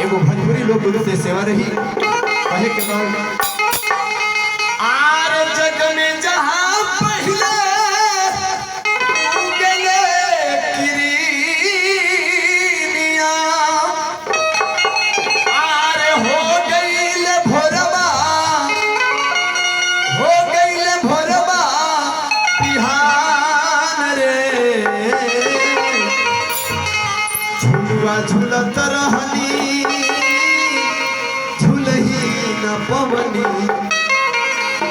एगो भोजपुरी लोक गुरु से सेवा रही कहे के बाद आर जग में जहां पहले उगले किरीनिया आर हो गईल भोरबा बिहान रे झुलवा झुलत रहनी झुलही न पवनी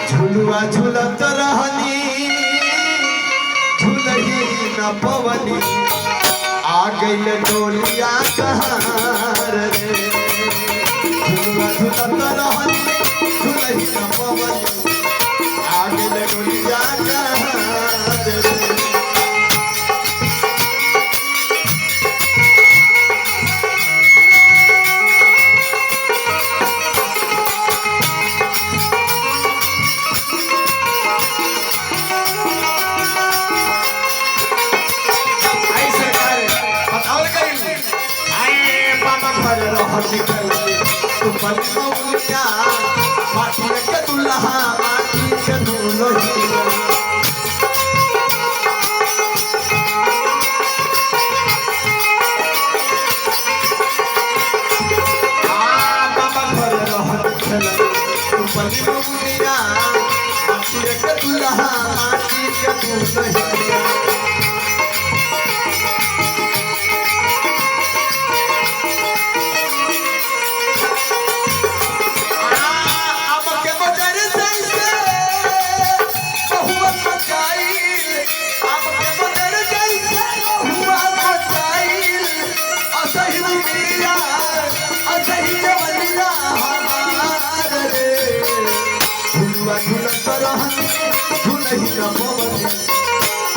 झुलवा झुलत रहनी झुलही न पवनी आ गईल डोलिया कहार रे झुलवा झुलत रहनी झुलही न पवनी आ गईल डोलिया कहार रे माटी के दुल्हा माटी के दुल्हिया बाबा घर रहत खेल सुपली मौलिया माटी के दुल्हा माटी के दुल्हिया झुलत रहनी झुलही न पवनी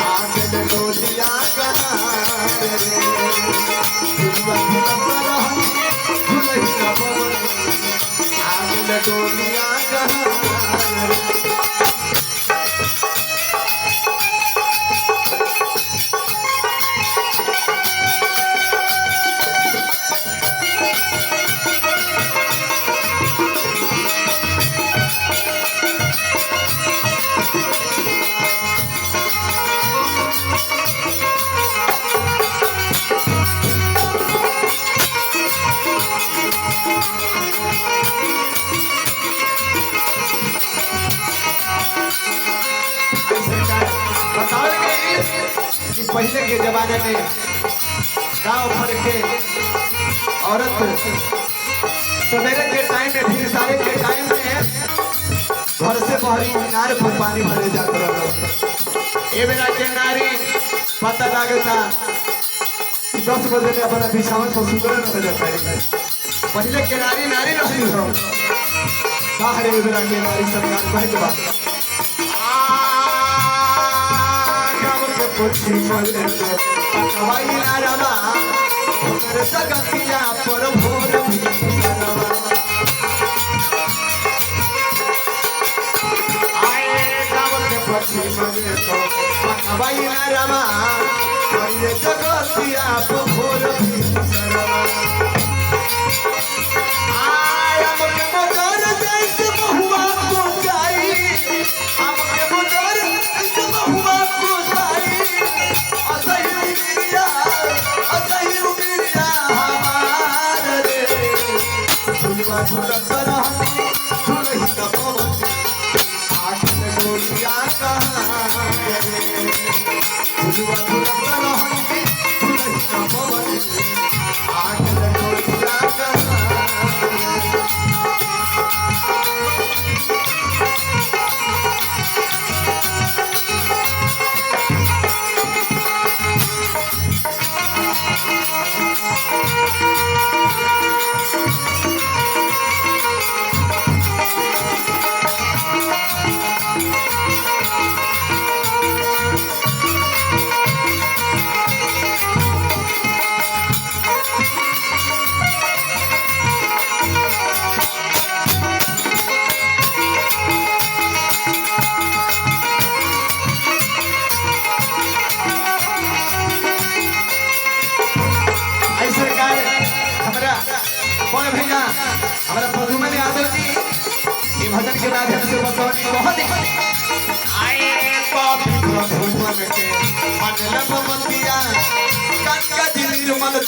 आगल डोलिया कहार रे झुलवा झुलत रहनी झुलही न पवनी आगल डोलिया कहार रे पहले के जमाने में गांव भर के औरत सवेरे के टाइम में फिर सारे के टाइम में घर से बहरी किनारे पर पानी भरे जाते रहो ए बेरा के नारी पता लगता 10 बजे में अपना बिछावन पर सुगर न हो जाता है पहले के नारी रही हो बाहर ए बेरा के नारी सरकार कहे के बात पुछी मले तो पकवाई ना रवा उतर सकतिया पर भोर भी सरवा आए गाँव के पुछी मले तो पकवाई ना रवा उतर सकतिया पर भोर भी सरवा आए हमके मोटर जैसे बहुआ को जाई हमके मोटर जैसे बहुआ को झुलत रहनी झुलही न पवनी आगल डोलिया कहार रे झुलवा झुलत रहनी झुलही न पवनी आगल डोलिया कहार रे हमारा पदुमन यादव जी ये भजन के माध्यम से बतौनी बहुत आए कॉफी प्रभुवन के मन लब मतिया गंगा जी निर्मल